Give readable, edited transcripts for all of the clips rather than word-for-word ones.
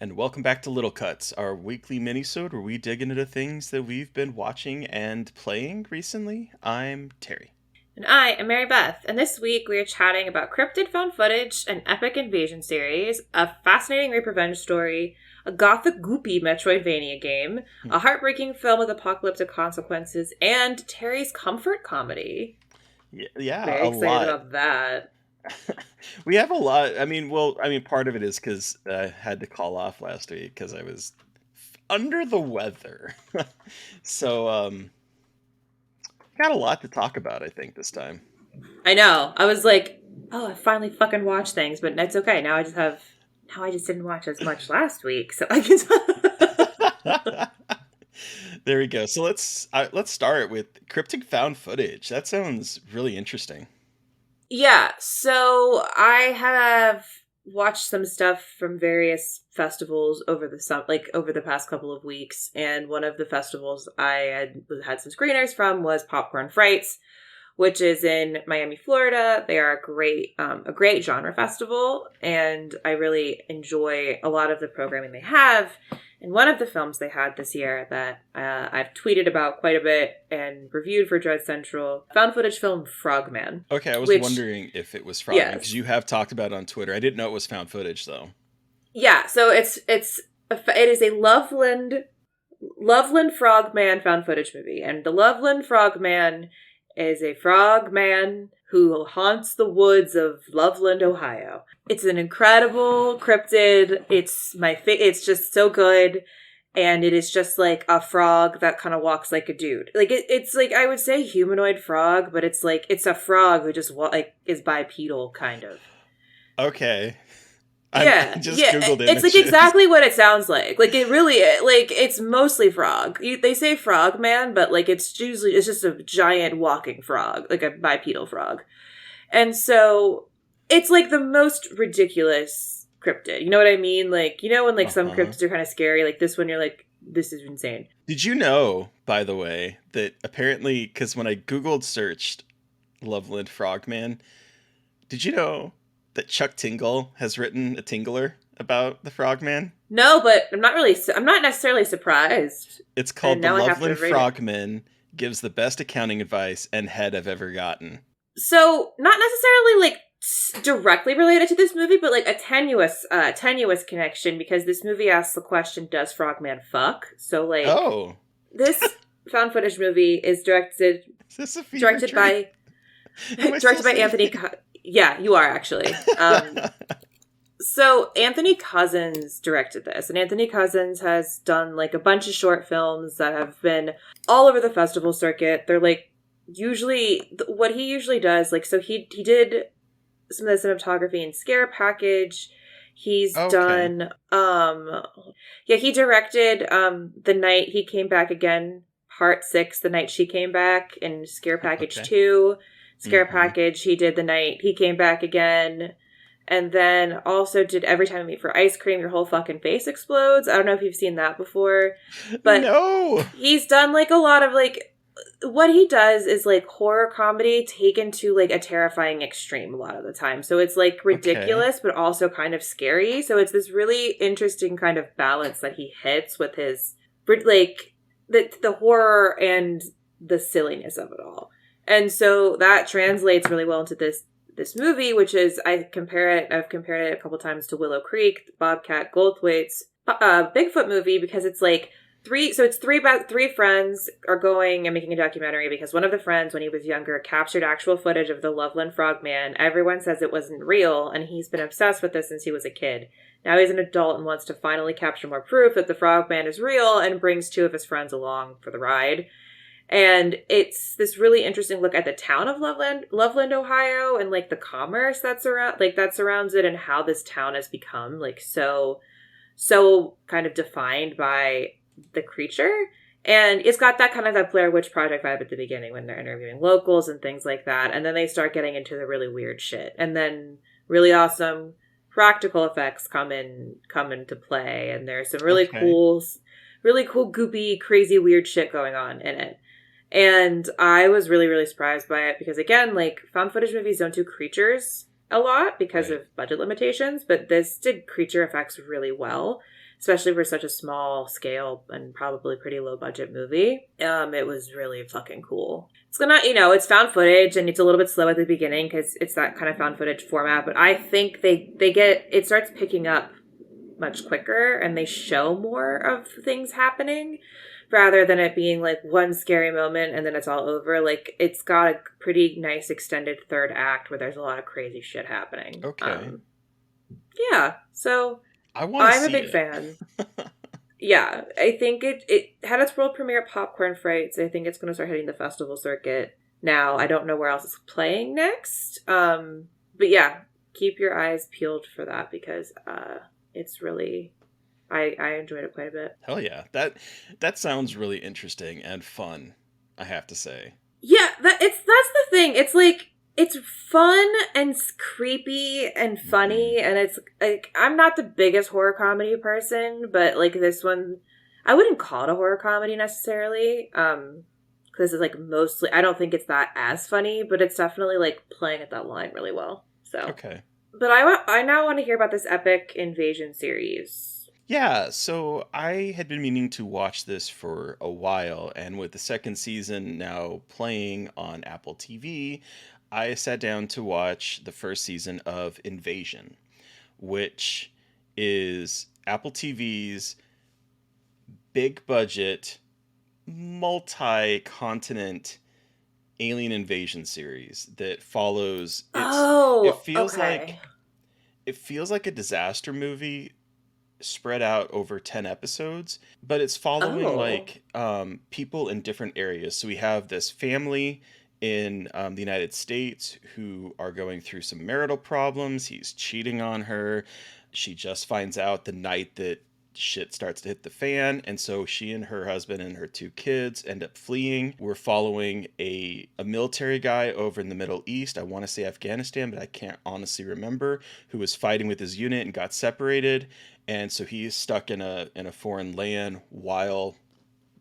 And welcome back to Little Cuts, our weekly minisode where we dig into the things that we've been watching and playing recently. I'm Terry. And I am Mary Beth, and this week we are chatting about cryptid found footage, an epic invasion series, a fascinating rape revenge story, a gothic goopy Metroidvania game, a heartbreaking film with apocalyptic consequences, and Terry's comfort comedy. Yeah, Very a excited lot. about that. We have a lot. Part of it is because I had to call off last week because I was under the weather. So, got a lot to talk about, I think, this time. I know. I was like, oh, I finally fucking watched things, but it's okay. Now I just didn't watch as much last week, so I can. There we go. So let's start with cryptic found footage. That sounds really interesting. Yeah, so I have watched some stuff from various festivals over over the past couple of weeks, and one of the festivals I had some screeners from was Popcorn Frights, which is in Miami, Florida. They are a great genre festival, and I really enjoy a lot of the programming they have. And one of the films they had this year that I've tweeted about quite a bit and reviewed for Dread Central, found footage film Frogman. Okay, I was Which, wondering if it was Frogman because yes, you have talked about it on Twitter. I didn't know it was found footage though. yeah. So it is a Loveland Frogman found footage movie, and the Loveland Frogman is a frogman who haunts the woods of Loveland, Ohio. It's an incredible cryptid. It's just so good. And it is just like a frog that kind of walks like a dude. Like it's like I would say humanoid frog, but it's a frog who just is bipedal kind of. Okay. I Yeah, just yeah. Googled It's like images. exactly what it sounds like. Like it really, like it's mostly frog. They say frog man, but like it's just a giant walking frog, like a bipedal frog. And so it's like the most ridiculous cryptid. You know what I mean? Like when like some Uh-huh. cryptids are kind of scary. Like this one, you're like, this is insane. Did you know, by the way, that apparently, because when I Googled searched Loveland Frogman, did you know that Chuck Tingle has written a Tingler about the Frogman? No, but I'm not necessarily surprised. It's called And The now I have to Loveland rate it. Frogman Gives the Best Accounting Advice and Head I've Ever Gotten. So not necessarily like directly related to this movie, but like a tenuous connection because this movie asks the question, "Does Frogman fuck?" So like Oh, this found footage movie is is this a fever directed dream? by Am I still directed by saying Anthony. it? Yeah, you are actually. So Anthony Cousins directed this, and Anthony Cousins has done like a bunch of short films that have been all over the festival circuit. They're like usually what he usually does. Like so, he did some of the cinematography in Scare Package. He's Okay. done yeah, he directed The Night He Came Back Again, Part 6, The Night She Came Back, and Scare Package Okay. 2. Scare Mm-hmm. Package, he did The Night He Came Back Again. And then also did Every Time We Meet for Ice Cream, Your Whole Fucking Face Explodes. I don't know if you've seen that before. But No. he's done like a lot of like what he does is like horror comedy taken to like a terrifying extreme a lot of the time. So it's like Okay. ridiculous but also kind of scary. So it's this really interesting kind of balance that he hits with his like the horror and the silliness of it all. And so that translates really well into this movie, which is I've compared it a couple times to Willow Creek, Bobcat Goldthwait's Bigfoot movie because it's like three friends are going and making a documentary because one of the friends when he was younger captured actual footage of the Loveland Frogman. Everyone says it wasn't real, and he's been obsessed with this since he was a kid. Now he's an adult and wants to finally capture more proof that the Frogman is real and brings two of his friends along for the ride. And it's this really interesting look at the town of Loveland, Ohio, and like the commerce that surrounds it, and how this town has become like so kind of defined by the creature. And it's got that kind of that Blair Witch Project vibe at the beginning when they're interviewing locals and things like that. And then they start getting into the really weird shit. And then really awesome practical effects come into play. And there's some Okay. really cool, goopy, crazy, weird shit going on in it. And I was really, really surprised by it because, again, like, found footage movies don't do creatures a lot because Right. of budget limitations, but this did creature effects really well. especially for such a small scale and probably pretty low budget movie. It was really fucking cool. It's gonna, it's found footage and it's a little bit slow at the beginning because it's that kind of found footage format. But I think it starts picking up much quicker and they show more of things happening rather than it being like one scary moment and then it's all over. Like it's got a pretty nice extended third act where there's a lot of crazy shit happening. Okay. Yeah, so I want to I'm a see big it. fan. Yeah, I think it had its world premiere at Popcorn Frights. I think it's going to start hitting the festival circuit now. I don't know where else it's playing next. But yeah, keep your eyes peeled for that because it's really I enjoyed it quite a bit. Hell yeah. That sounds really interesting and fun, I have to say. Yeah, that's the thing. It's like it's fun and creepy and Hmm. funny, and it's like I'm not the biggest horror comedy person, but like this one, I wouldn't call it a horror comedy necessarily. Because it's like mostly, I don't think it's that as funny, but it's definitely like playing at that line really well. So, Okay. but I now want to hear about this epic invasion series. Yeah, so I had been meaning to watch this for a while, and with the second season now playing on Apple TV, I sat down to watch the first season of Invasion, which is Apple TV's big budget, multi continent alien invasion series that follows it Oh, feels like okay. a disaster movie spread out over 10 episodes, but it's following Oh, like people in different areas. So we have this family in the United States who are going through some marital problems. He's cheating on her. She just finds out the night that shit starts to hit the fan, and so she and her husband and her two kids end up fleeing. We're following a military guy over in the Middle East. I want to say Afghanistan, but I can't honestly remember, who was fighting with his unit and got separated, and so he's stuck in a foreign land while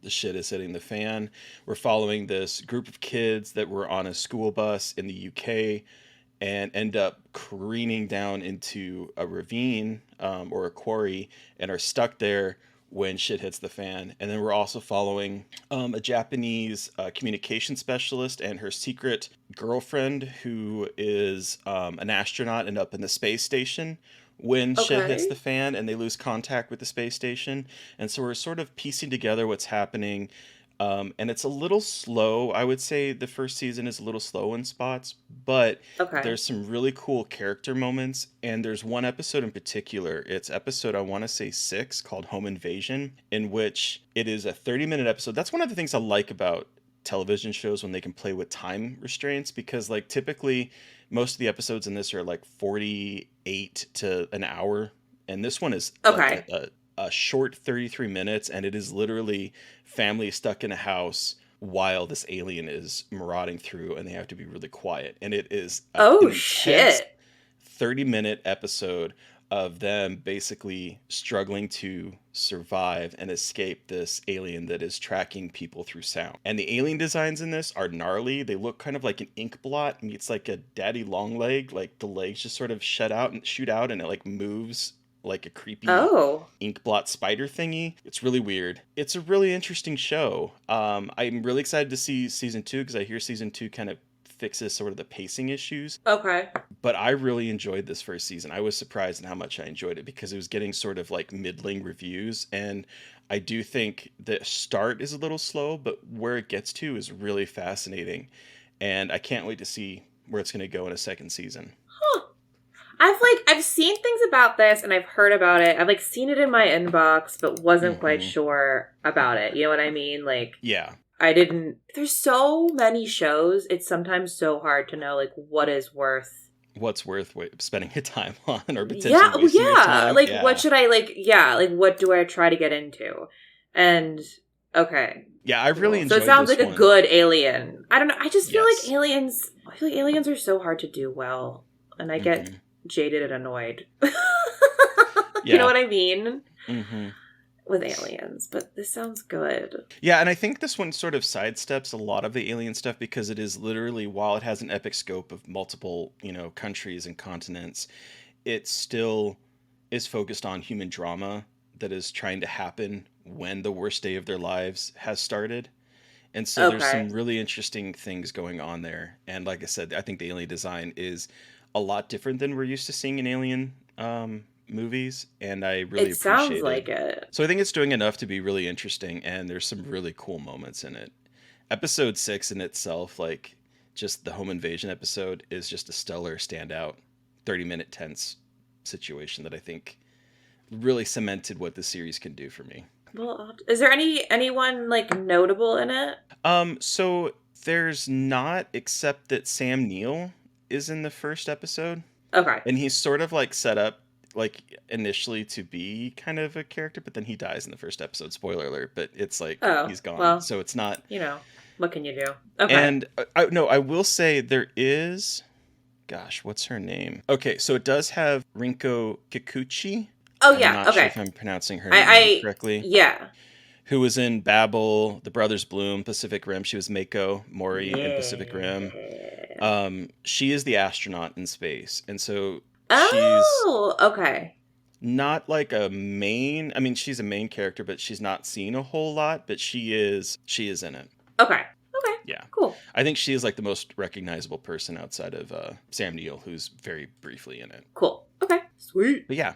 the shit is hitting the fan. We're following this group of kids that were on a school bus in the UK and end up careening down into a ravine or a quarry and are stuck there when shit hits the fan. And then we're also following a Japanese communication specialist and her secret girlfriend who is an astronaut and up in the space station when shit hits the okay. fan and they lose contact with the space station. And so we're sort of piecing together what's happening. And it's a little slow. I would say the first season is a little slow in spots, but Okay. there's some really cool character moments. And there's one episode in particular. It's episode, I want to say 6, called Home Invasion, in which it is a 30-minute episode. That's one of the things I like about television shows when they can play with time restraints, because, like, typically most of the episodes in this are like 48 to an hour. And this one is like Okay. a short 33 minutes, and it is literally family stuck in a house while this alien is marauding through and they have to be really quiet, and it is Oh an intense shit. 30-minute episode of them basically struggling to survive and escape this alien that is tracking people through sound. And the alien designs in this are gnarly. They look kind of like an ink blot meets like a daddy long leg. Like the legs just sort of shut out and shoot out and it like moves like a creepy Oh. ink blot spider thingy. It's really weird. It's a really interesting show. I'm really excited to see season 2 because I hear season 2 kind of fixes sort of the pacing issues, Okay. but I really enjoyed this first season. I was surprised at how much I enjoyed it because it was getting sort of like middling reviews. And I do think the start is a little slow, but where it gets to is really fascinating. And I can't wait to see where it's going to go in a second season. Huh. I've seen things about this and I've heard about it. I've like seen it in my inbox, but wasn't quite Hmm. sure about it. You know what I mean? Like Yeah. I didn't. There's so many shows. It's sometimes so hard to know like what is worth. What's worth spending your time on or potentially Yeah, well, wasting your yeah. time? Like what Yeah. should I like? Yeah, like what do I try to get into? And okay, Yeah, I really cool. So it enjoyed sounds like this a one. good Alien. I don't know. I just feel like Yes. aliens. I feel like aliens are so hard to do well, and I get Hmm. jaded and annoyed. You know Yeah. what I mean Hmm. with aliens? But this sounds good. Yeah, and I think this one sort of sidesteps a lot of the alien stuff because it is literally, while it has an epic scope of multiple, countries and continents, it still is focused on human drama that is trying to happen when the worst day of their lives has started. And so there's some Okay. really interesting things going on there. And like I said, I think the alien design is a lot different than we're used to seeing in alien movies. And I really It sounds appreciated. like it. So I think it's doing enough to be really interesting. And there's some really cool moments in it. Episode 6 in itself, like just the home invasion episode, is just a stellar standout 30-minute tense situation that I think really cemented what the series can do for me. Well, is there anyone like notable in it? So there's not, except that Sam Neill is in the first episode, Okay. and he's sort of like set up like initially to be kind of a character, but then he dies in the first episode. Spoiler alert, but it's like Oh, he's gone, well, so it's not. you know, what can you do? Okay. And no, I will say there is. Gosh, what's her name? Okay, so it does have Rinko Kikuchi. Oh I'm yeah. not sure Okay. if I'm pronouncing her name I correctly. yeah. Who was in Babel, The Brothers Bloom, Pacific Rim. She was Mako Mori in Pacific Rim. Yeah. She is the astronaut in space, and so she's Oh, okay. not like a main. I mean, she's a main character, but she's not seen a whole lot. But she is. She is in it. Okay. Okay. Yeah, Cool. I think she is like the most recognizable person outside of Sam Neill, who's very briefly in it. Cool. Okay. Sweet. But yeah,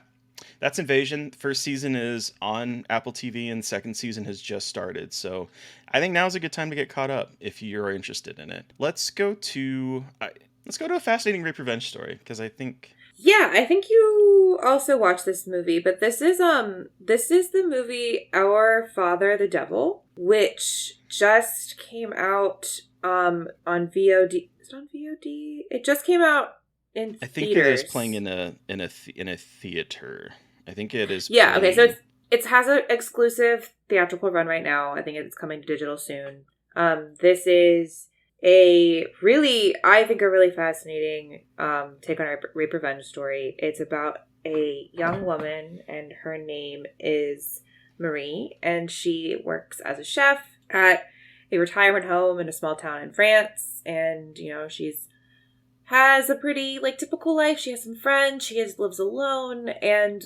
that's Invasion. First season is on Apple TV, and second season has just started. So I think now's a good time to get caught up if you're interested in it. Let's go to a fascinating rape revenge story, because I think Yeah, I think you also watched this movie, but this is the movie Our Father the Devil, which just came out on VOD. Is it on VOD? It just came out in I think it is theaters. playing in a theater. I think it is. Yeah, okay, so playing... it has an exclusive theatrical run right now. I think it's coming to digital soon. This is a really, I think, a really fascinating take on a rape revenge story. It's about a young woman, and her name is Marie, and she works as a chef at a retirement home in a small town in France. And she's has a pretty like typical life. She has some friends. Lives alone, and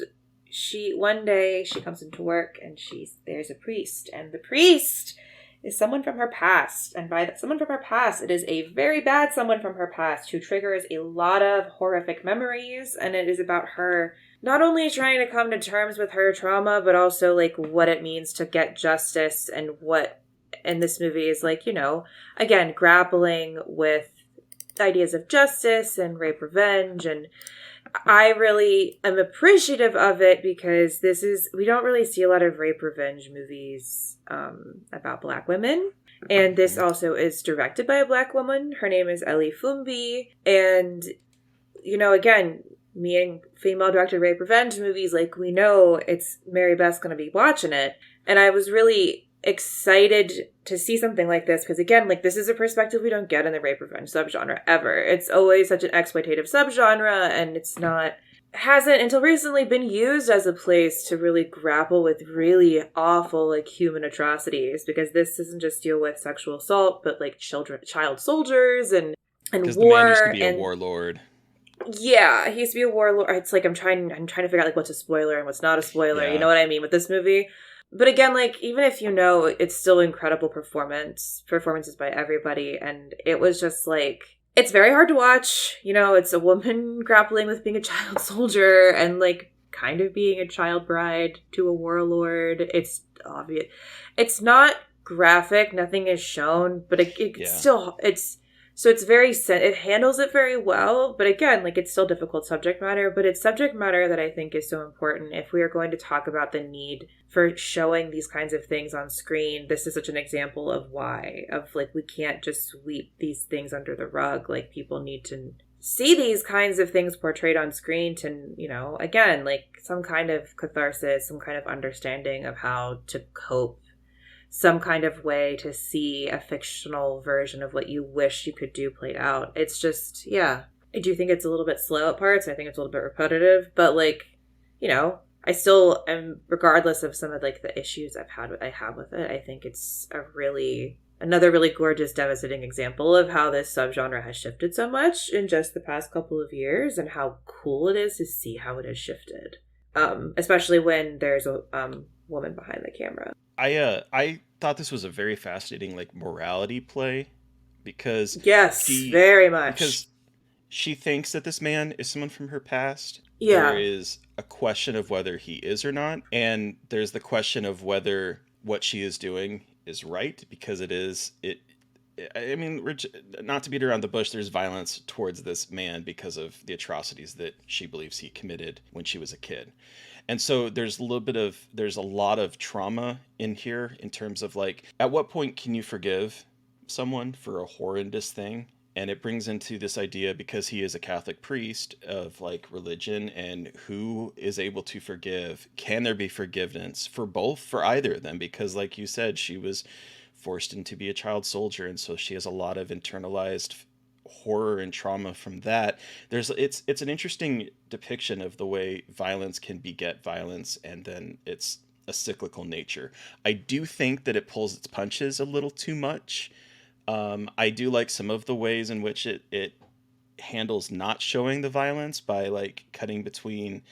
one day she comes into work, and there's a priest, and the priest is someone from her past. And by someone from her past, it is a very bad someone from her past who triggers a lot of horrific memories. And it is about her not only trying to come to terms with her trauma, but also like what it means to get justice, and what in this movie is like, again, grappling with ideas of justice and rape revenge. And I really am appreciative of it, because we don't really see a lot of rape revenge movies about Black women. And this also is directed by a Black woman. Her name is Ellie Fumbi. And, again, me and female directed rape revenge movies, like, we know it's Mary Beth's going to be watching it. And I was really excited to see something like this, because again, like, this is a perspective we don't get in the rape revenge subgenre ever. It's always such an exploitative subgenre, and hasn't until recently been used as a place to really grapple with really awful like human atrocities, because this doesn't just deal with sexual assault, but like child soldiers and because war. the man used to be and a warlord. Yeah, he used to be a warlord. It's like I'm trying to figure out like what's a spoiler and what's not a spoiler. Yeah. You know what I mean with this movie? But again, like, even if it's still incredible performances by everybody. And it was just like, it's very hard to watch. It's a woman grappling with being a child soldier and like kind of being a child bride to a warlord. It's obvious. It's not graphic. Nothing is shown, but it handles it very well. But again, like, it's still difficult subject matter, but it's subject matter that I think is so important if we are going to talk about the need for showing these kinds of things on screen. This is such an example of why, of like, we can't just sweep these things under the rug. Like, people need to see these kinds of things portrayed on screen to, again, like, some kind of catharsis, some kind of understanding of how to cope, some kind of way to see a fictional version of what you wish you could do played out. It's just, yeah. I do think it's a little bit slow at parts. I think it's a little bit repetitive, but like, I still am, regardless of some of like the issues I have with it, I think it's another really gorgeous, devastating example of how this subgenre has shifted so much in just the past couple of years, and how cool it is to see how it has shifted. especially when there's a woman behind the camera. I thought this was a very fascinating like morality play because Yes, she very because much. she thinks that this man is someone from her past. There Yeah, is a question of whether he is or not, and there's the question of whether what she is doing is right because it is it. I mean, not to beat around the bush, there's violence towards this man because of the atrocities that she believes he committed when she was a kid. And so there's a lot of trauma in here in terms of like at what point can you forgive someone for a horrendous thing? And it brings into this idea because he is a Catholic priest of like religion and who is able to forgive. Can there be forgiveness for both, for either of them? Because like you said, she was forced into be a child soldier, and so she has a lot of internalized horror and trauma from that. It's an interesting depiction of the way violence can beget violence, and then it's a cyclical nature. I do think that it pulls its punches a little too much. I do like some of the ways in which it handles not showing the violence by like cutting between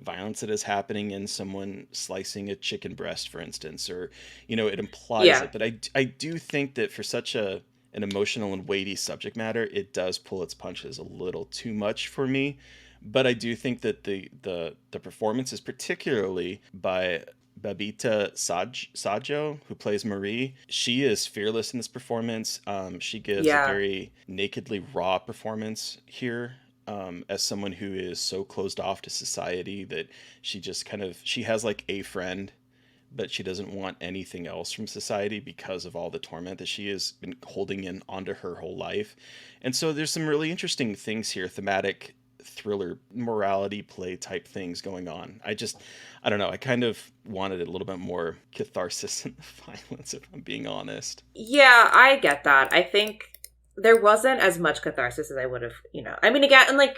violence that is happening in someone slicing a chicken breast, for instance, or it implies yeah. it. But I do think that for such an emotional and weighty subject matter, it does pull its punches a little too much for me. But I do think that the performance is particularly by Babita Sajo, who plays Marie. She is fearless in this performance. She gives a Yeah. very nakedly raw performance here, as someone who is so closed off to society that she has like a friend, but she doesn't want anything else from society because of all the torment that she has been holding in onto her whole life. And so there's some really interesting things here, thematic thriller morality play type things going on. I don't know, I kind of wanted a little bit more catharsis in the violence, if I'm being honest. Yeah, I get that. I think there wasn't as much catharsis as I would have, I mean, again, and like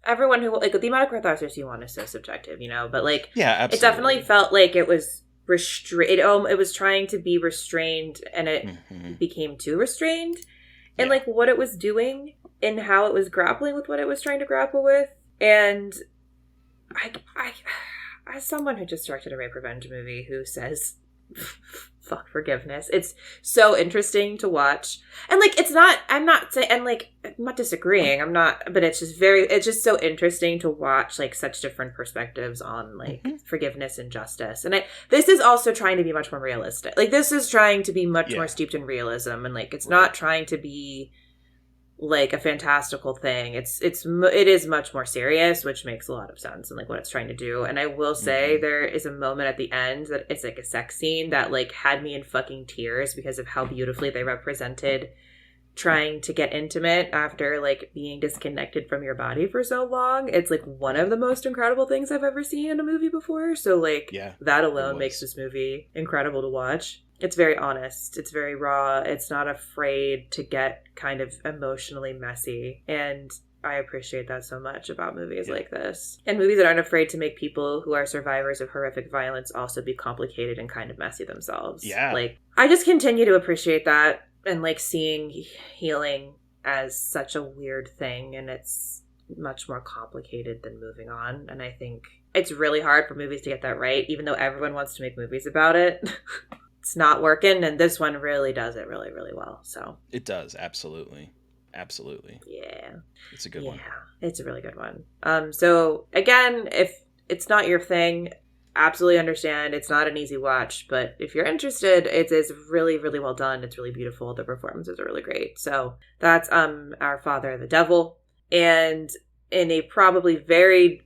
everyone who, like, the amount of catharsis you want is so subjective, but like Yeah, it definitely absolutely. felt like it was it was trying to be restrained and it Hmm. became too restrained, and Yeah. like what it was doing and how it was grappling with what it was trying to grapple with. And I as someone who just directed a rape revenge movie who says fuck forgiveness, it's so interesting to watch. And like it's not, I'm not saying, and like I'm not disagreeing, I'm not, but it's just so interesting to watch like such different perspectives on like Hmm. forgiveness and justice. And this is also trying to be much more realistic. Like this is trying to be much more Yeah. steeped in realism, and like it's Right. not trying to be like a fantastical thing. It is much more serious, which makes a lot of sense and like what it's trying to do. And I will say Hmm. there is a moment at the end that it's like a sex scene that like had me in fucking tears because of how beautifully they represented trying to get intimate after like being disconnected from your body for so long. It's like one of the most incredible things I've ever seen in a movie before. So like Yeah, that it alone makes was. this movie incredible to watch. It's very honest. It's very raw. It's not afraid to get kind of emotionally messy. And I appreciate that so much about movies Yeah. like this. And movies that aren't afraid to make people who are survivors of horrific violence also be complicated and kind of messy themselves. Yeah. Like, I just continue to appreciate that, and like seeing healing as such a weird thing, and it's much more complicated than moving on. And I think it's really hard for movies to get that right, even though everyone wants to make movies about it. It's not working, and this one really does it really, really well. So It does, absolutely. Absolutely. yeah. It's a good Yeah, one. it's a really good one. So again, if it's not your thing, absolutely understand. It's not an easy watch, but if you're interested, it's really, really well done. It's really beautiful. The performances are really great. So that's Our Father the Devil. And in a probably very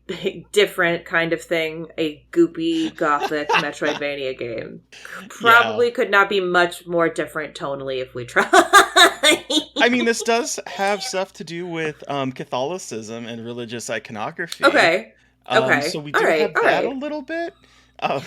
different kind of thing, a goopy gothic Metroidvania game. Yeah. Probably could not be much more different tonally if we try. I mean, this does have stuff to do with Catholicism and religious iconography. Okay. Okay. So we All do right. have All that a right. little bit. Um,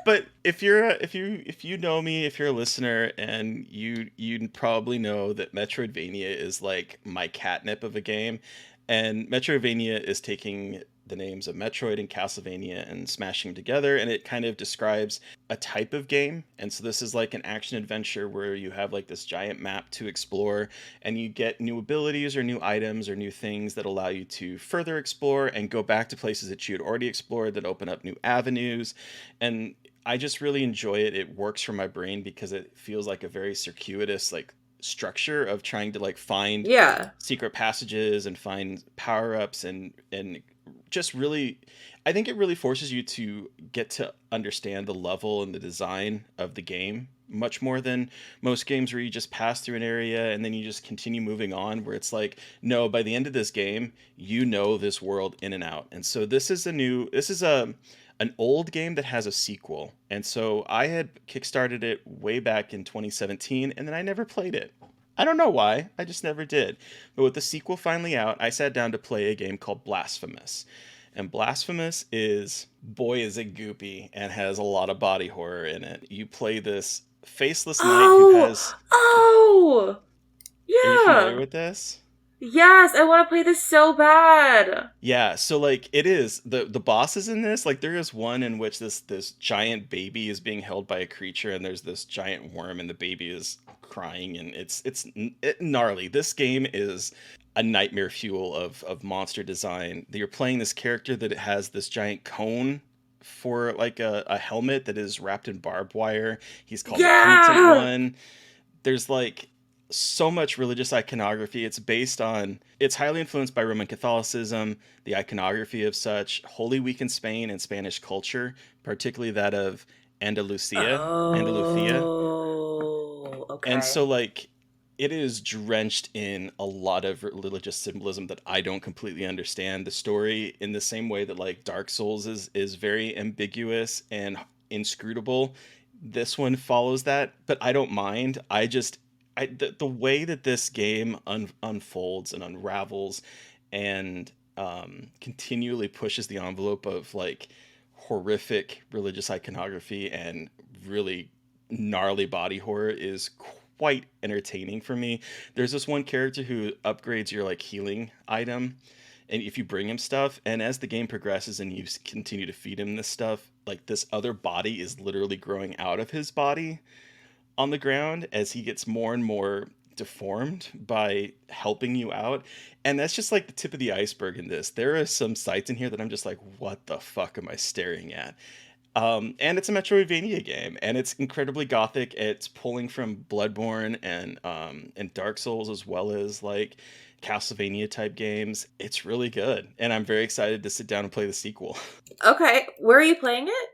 but if you know me, if you're a listener, and you probably know that Metroidvania is like my catnip of a game, and Metroidvania is taking the names of Metroid and Castlevania and smashing them together, and it kind of describes a type of game. And so this is like an action adventure where you have like this giant map to explore, and you get new abilities or new items or new things that allow you to further explore and go back to places that you had already explored that open up new avenues. And I just really enjoy it. It works for my brain because it feels like a very circuitous like structure of trying to like find Yeah. secret passages and find power-ups and just really, I think it really forces you to get to understand the level and the design of the game much more than most games where you just pass through an area and then you just continue moving on, where it's like, no, by the end of this game you know this world in and out. And so this is a an old game that has a sequel. And so I had kickstarted it way back in 2017 and then I never played it. I don't know why. I just never did. But with the sequel finally out, I sat down to play a game called Blasphemous. And Blasphemous is, boy, is it goopy and has a lot of body horror in it. You play this faceless knight who Oh, has. oh, Are you familiar yeah. with this? Yes, I want to play this so bad. Yeah, so like it is the bosses in this, like there is one in which this giant baby is being held by a creature and there's this giant worm and the baby is crying and gnarly. This game is a nightmare fuel of monster design. You're playing this character that has this giant cone for like a helmet that is wrapped in barbed wire. He's called the Penitent Yeah. One. There's like so much religious iconography. It's highly influenced by Roman Catholicism, the iconography of such, Holy Week in Spain and Spanish culture, particularly that of Andalusia. Oh, And okay. so like it is drenched in a lot of religious symbolism that I don't completely understand. The story, in the same way that like Dark Souls is very ambiguous and inscrutable, this one follows that, but I don't mind. The way that this game unfolds and unravels and continually pushes the envelope of like horrific religious iconography and really gnarly body horror is quite entertaining for me. There's this one character who upgrades your like healing item, and if you bring him stuff, and as the game progresses and you continue to feed him this stuff, like this other body is literally growing out of his body on the ground as he gets more and more deformed by helping you out. And that's just like the tip of the iceberg in this. There are some sites in here that I'm just like, what the fuck am I staring at? And it's a Metroidvania game, and it's incredibly gothic. It's pulling from Bloodborne and Dark Souls, as well as like Castlevania type games. It's really good, and I'm very excited to sit down and play the sequel. Okay, where are you playing it?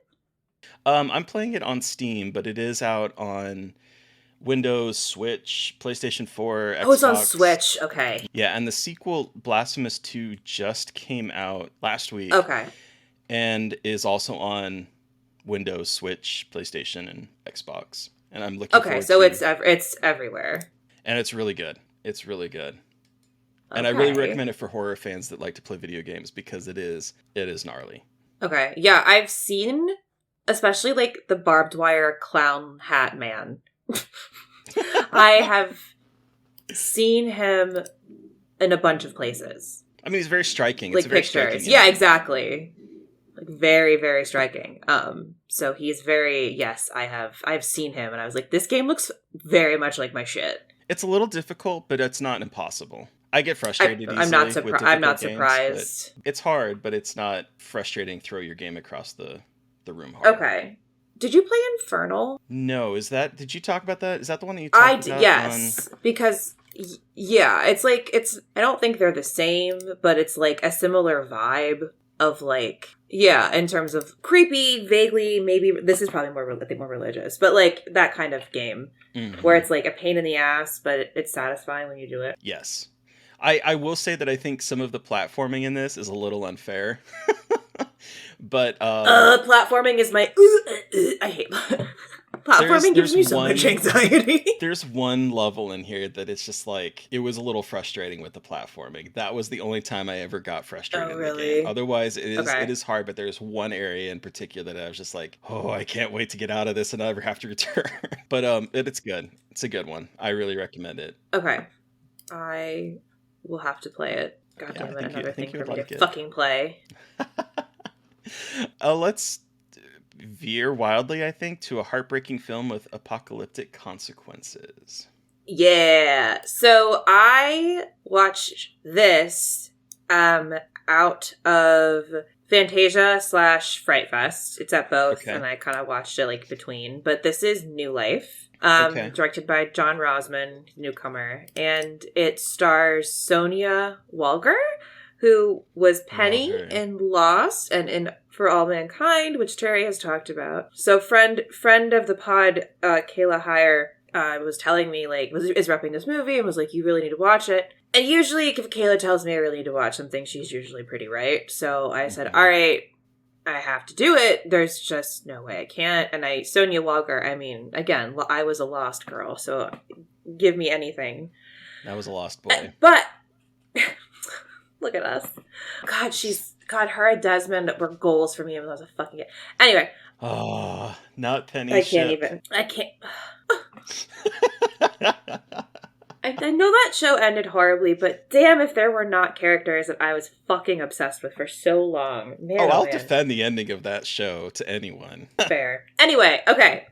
I'm playing it on Steam, but it is out on Windows, Switch, PlayStation 4, Oh, it's on Xbox. Switch. Okay. Yeah, and the sequel, Blasphemous 2, just came out last week Okay. and is also on Windows, Switch, PlayStation, and Xbox. And I'm looking Okay, forward so to, it's everywhere. and it's really good. It's really good. And I really Okay. recommend it for horror fans that like to play video games because it is gnarly. Okay. Yeah, I've seen especially like the barbed wire clown hat man. I have seen him in a bunch of places. I mean, it's very striking. It's Like a very striking pictures. Yeah, image. exactly. Like very, very striking. So he's very, yes, I've seen him and I was like, this game looks very much like my shit. It's a little difficult, but it's not impossible. I get frustrated I'm not easily with surprised. I'm difficult not games, but surprised. it's hard, but it's not frustrating. Throw your game across the room hard. Okay. Did you play Infernal? No, did you talk about that? Is that the one that you talked about on? Yes, because yeah, it's like I don't think they're the same, but it's like a similar vibe of like yeah, in terms of creepy, vaguely maybe this is probably more I think more religious, but like that kind of game where Mhm. it's like a pain in the ass, but it's satisfying when you do it. Yes. I will say that I think some of the platforming in this is a little unfair. But Platforming is my I hate there's platforming gives there's me so much one anxiety. there's one level in here that it's just like it was a little frustrating with the platforming. That was the only time I ever got frustrated Oh in the game. really? Otherwise, it Okay. is hard, but there's one area in particular that I was just like, "Oh, I can't wait to get out of this and never have to return." But it's good. It's a good one. I really recommend it. Okay. I will have to play it. God Yeah, damn it, another I think thing you for would me to like it. fucking play. Let's veer wildly, I think, to a heartbreaking film with apocalyptic consequences. Yeah. So I watched this um out of Fantasia slash Fright Fest. It's at both, and Okay. I kind of watched it like between. But this is New Life, Okay. directed by John Rosman, newcomer, and it stars Sonia Walger, who was Love Penny her. in Lost and in For All Mankind, which Terry has talked about. So friend of the pod, Kayla Heyer, was telling me like is repping this movie and was like, you really need to watch it. And usually, if Kayla tells me I really need to watch something, she's usually pretty right. So I said, all Hmm. right, I have to do it. There's just no way I can't. And Sonia Walger, I mean, again, I was a Lost girl, so give me anything. That was a lost boy. But look at us. God, her and Desmond were goals for me. Even though I was a fucking Anyway, Oh, not I Penny's can't ship. even. I can't. I know that show ended horribly, but damn if there were not characters that I was fucking obsessed with for so long. Man, Oh, oh I'll man. defend the ending of that show to anyone. Fair. Anyway, okay.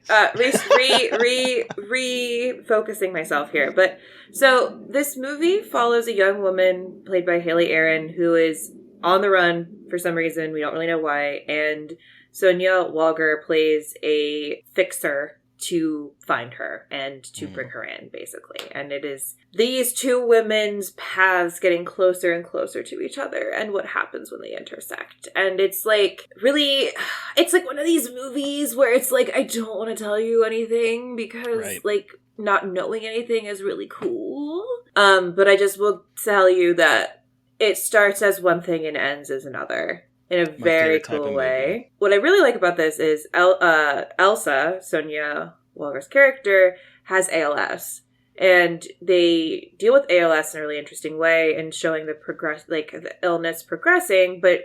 Refocusing myself here. But so this movie follows a young woman played by Haley Aaron who is on the run for some reason. We don't really know why. And Sonia Walger plays a fixer to find her and to bring her in, basically. And it is these two women's paths getting closer and closer to each other and what happens when they intersect. And it's like really, it's like one of these movies where it's like, I don't want to tell you anything because Right. like not knowing anything is really cool. But I just will tell you that it starts as one thing and ends as another in a My very favorite type cool of way. movie. What I really like about this is Elsa, Sonia Walger's character, has ALS. And they deal with ALS in a really interesting way and showing the illness progressing, but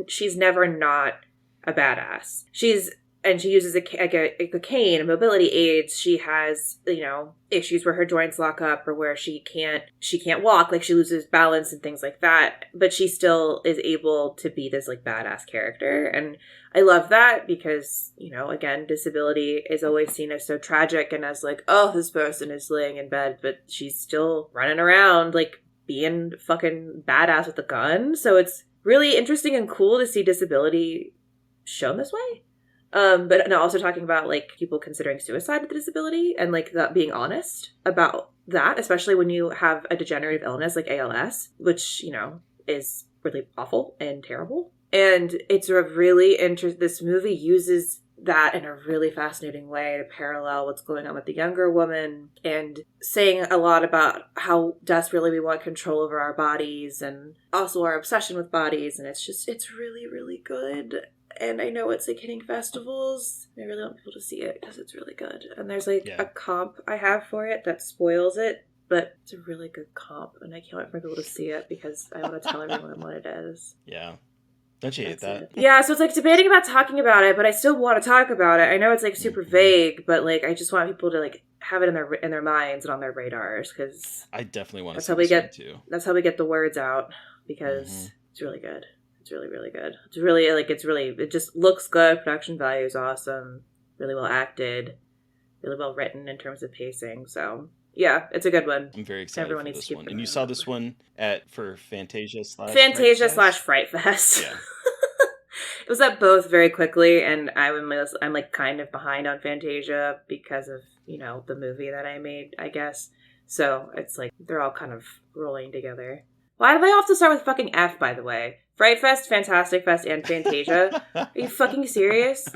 she's never not a badass. She uses a cane, mobility aids. She has, issues where her joints lock up or where she can't walk, like she loses balance and things like that. But she still is able to be this like badass character. And I love that because, again, disability is always seen as so tragic and as like, oh, this person is laying in bed, but she's still running around like being fucking badass with a gun. So it's really interesting and cool to see disability shown this way. But also talking about like people considering suicide with a disability and like that being honest about that, especially when you have a degenerative illness like ALS, which, is really awful and terrible. And it's a really this movie uses that in a really fascinating way to parallel what's going on with the younger woman and saying a lot about how desperately we want control over our bodies and also our obsession with bodies. And it's really, really good. And I know it's like hitting festivals. I really want people to see it because it's really good. And there's like a comp I have for it that spoils it, but it's a really good comp. And I can't wait for people to see it because I want to tell everyone what it is. Yeah. Don't you hate that? Yeah, so it's like debating about talking about it, but I still want to talk about it. I know it's like super vague, but like I just want people to like have it in their minds and on their radars because I definitely want to that's see how we this get one too. That's how we get the words out because it's really good. It's really, really good. It's really like it just looks good. Production value is awesome. Really well acted. Really well written in terms of pacing. So yeah, it's a good one. I'm very excited Everyone for needs this to keep one. an And eye you out saw for this it. one for Fantasia Fantasia / Fright Fest. Yeah. It was at both very quickly, and I'm like kind of behind on Fantasia because of the movie that I made, I guess. So it's like they're all kind of rolling together. Why do they all have to start with fucking F, by the way? Fright Fest, Fantastic Fest, and Fantasia? Are you fucking serious?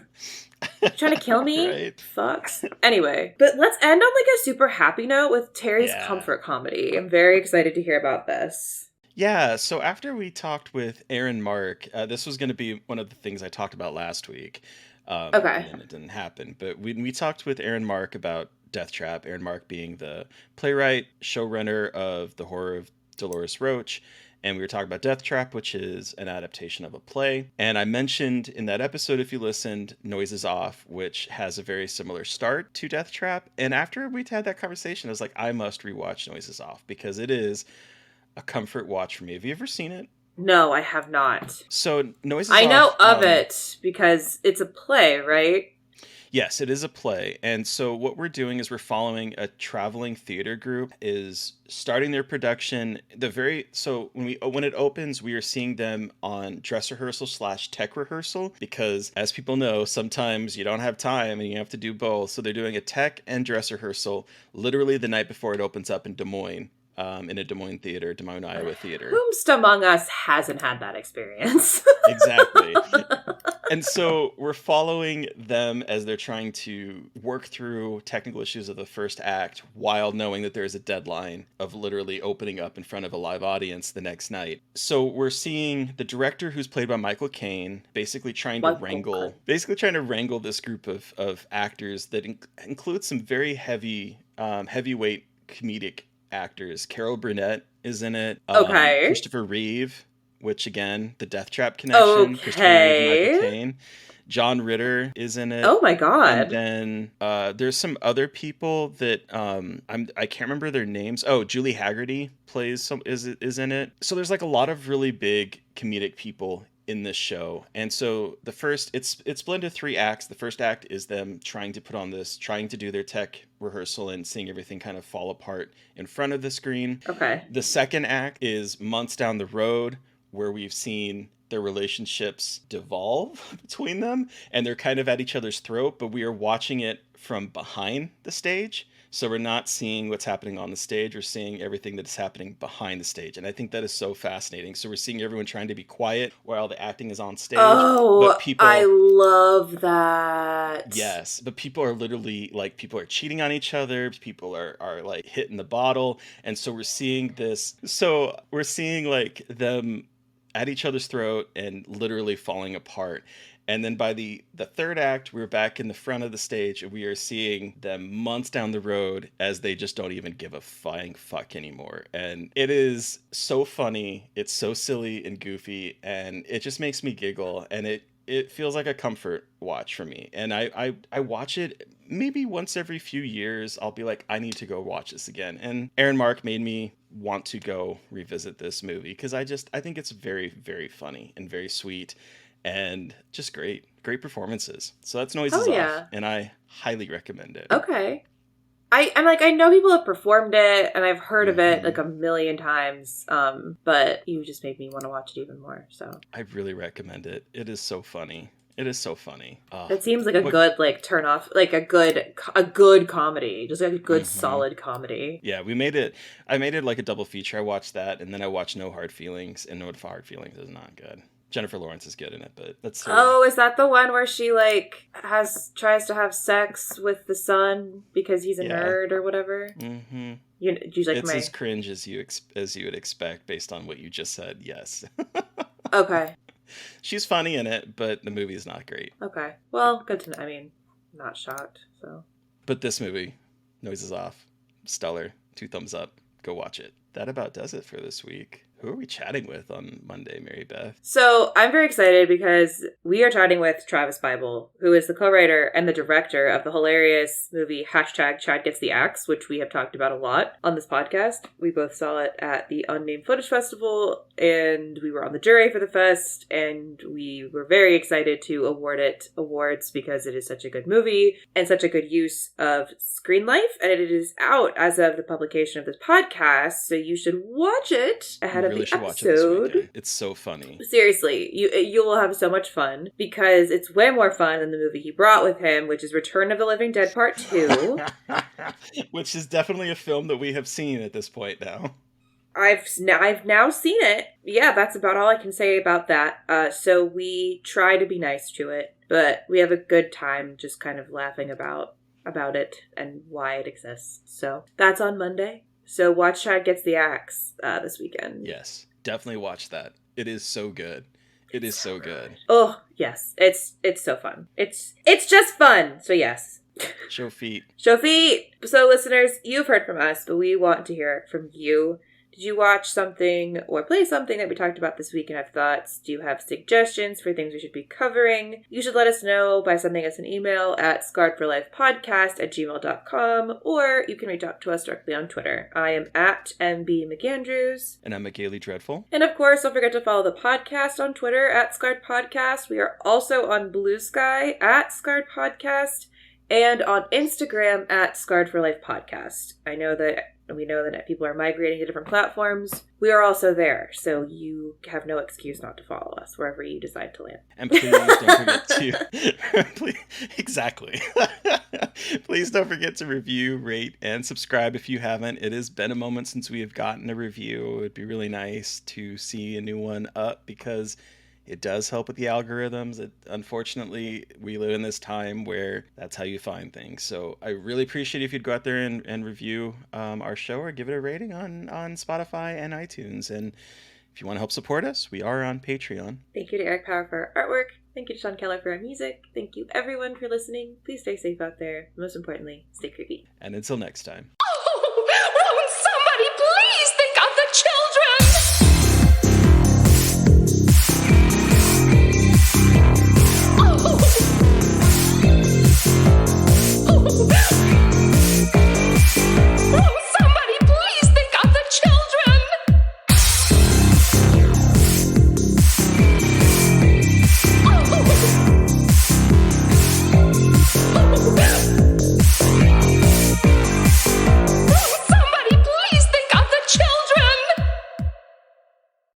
You trying to kill me? Right. Fucks. Anyway, but let's end on like a super happy note with Terry's comfort comedy. I'm very excited to hear about this. Yeah, so after we talked with Aaron Mark, this was going to be one of the things I talked about last week. Okay. And then it didn't happen. But we talked with Aaron Mark about Death Trap, Aaron Mark being the playwright, showrunner of The Horror of Dolores Roach. And we were talking about Death Trap, which is an adaptation of a play. And I mentioned in that episode, if you listened, Noises Off, which has a very similar start to Death Trap. And after we had that conversation, I was like, I must rewatch Noises Off because it is a comfort watch for me. Have you ever seen it? No, I have not. So Noises I know Off. of it because it's a play, right? Yes, it is a play. And so what we're doing is we're following a traveling theater group is starting their production. So when it opens, we are seeing them on dress rehearsal / tech rehearsal because as people know, sometimes you don't have time and you have to do both. So they're doing a tech and dress rehearsal literally the night before it opens up in Des Moines. In a Des Moines, Iowa theater. Whomst among us hasn't had that experience? Exactly. And so we're following them as they're trying to work through technical issues of the first act while knowing that there's a deadline of literally opening up in front of a live audience the next night. So we're seeing the director, who's played by Michael Caine, basically trying to wrangle this group of actors that includes some very heavyweight comedic actors. Carol Burnett is in it. Okay. Christopher Reeve, which again, the Death Trap connection. Okay. Christopher Reeve and Michael Caine. John Ritter is in it. Oh my god. And then there's some other people that I can't remember their names. Oh, Julie Haggerty is in it. So there's like a lot of really big comedic people in this show. And so it's split into 3 acts. The first act is them trying to do their tech rehearsal and seeing everything kind of fall apart in front of the screen. Okay. The second act is months down the road, where we've seen their relationships devolve between them, and they're kind of at each other's throat, but we are watching it from behind the stage. So we're not seeing what's happening on the stage, we're seeing everything that is happening behind the stage. And I think that is so fascinating. So we're seeing everyone trying to be quiet while the acting is on stage. Oh, I love that. Yes, but people are literally like, people are cheating on each other, people are like hitting the bottle. And so we're seeing like them at each other's throat and literally falling apart. And then by the third act, we're back in the front of the stage and we are seeing them months down the road as they just don't even give a flying fuck anymore. And it is so funny. It's so silly and goofy, and it just makes me giggle, and it feels like a comfort watch for me. And I watch it maybe once every few years. I'll be like, I need to go watch this again. And Aaron Mark made me want to go revisit this movie because I think it's very, very funny and very sweet and just great performances. So that's Noises Off, and I highly recommend it. Okay. I know people have performed it and I've heard of it like a million times, but you just made me want to watch it even more. So I really recommend it. It is so funny. It is so funny. It seems like a good like turn off, like a good comedy, just like a good solid comedy. Yeah, I made it like a double feature. I watched that, and then I watched No Hard Feelings, and No Hard Feelings is not good. Jennifer Lawrence is good in it, but that's is that the one where she like tries to have sex with the son because he's a nerd or whatever? Mm-hmm. It's as cringe as you would expect based on what you just said. Yes. Okay. She's funny in it, but the movie is not great. Okay. Well, good to know. I mean, not shocked. So. But this movie, Noises Off, stellar. 2 thumbs up. Go watch it. That about does it for this week. Who are we chatting with on Monday, Mary Beth? So I'm very excited because we are chatting with Travis Bible, who is the co-writer and the director of the hilarious movie #Chad Gets the Axe, which we have talked about a lot on this podcast. We both saw it at the Unnamed Footage Festival, and we were on the jury for the fest, and we were very excited to award it awards because it is such a good movie and such a good use of screen life, and it is out as of the publication of this podcast, so you should watch it ahead of the episode. Watch it this weekend. It's so funny. Seriously, you will have so much fun because it's way more fun than the movie he brought with him, which is Return of the Living Dead Part 2. Which is definitely a film that we have seen at this point now. I've now seen it. Yeah, that's about all I can say about that. So we try to be nice to it, but we have a good time just kind of laughing about it and why it exists. So that's on Monday. So watch Chad Gets the Axe this weekend. Yes, definitely watch that. It is so good. It is so good. Oh, yes. It's so fun. It's just fun. So yes. Show feet. Show feet. So listeners, you've heard from us, but we want to hear from you. Did you watch something or play something that we talked about this week and have thoughts? Do you have suggestions for things we should be covering? You should let us know by sending us an email at scarredforlifepodcast@gmail.com, or you can reach out to us directly on Twitter. I am at MB McAndrews. And I'm McGailey Dreadful. And of course, don't forget to follow the podcast on Twitter at Scarred Podcast. We are also on Blue Sky at Scarred Podcast and on Instagram at Scarred for Life Podcast. We know that people are migrating to different platforms. We are also there, so you have no excuse not to follow us wherever you decide to land. And please don't forget to... Exactly. Please don't forget to review, rate, and subscribe if you haven't. It has been a moment since we have gotten a review. It would be really nice to see a new one up because it does help with the algorithms. Unfortunately, we live in this time where that's how you find things. So I really appreciate if you'd go out there and review our show or give it a rating on Spotify and iTunes. And if you want to help support us, we are on Patreon. Thank you to Eric Power for our artwork. Thank you to Sean Keller for our music. Thank you everyone for listening. Please stay safe out there. Most importantly, stay creepy. And until next time.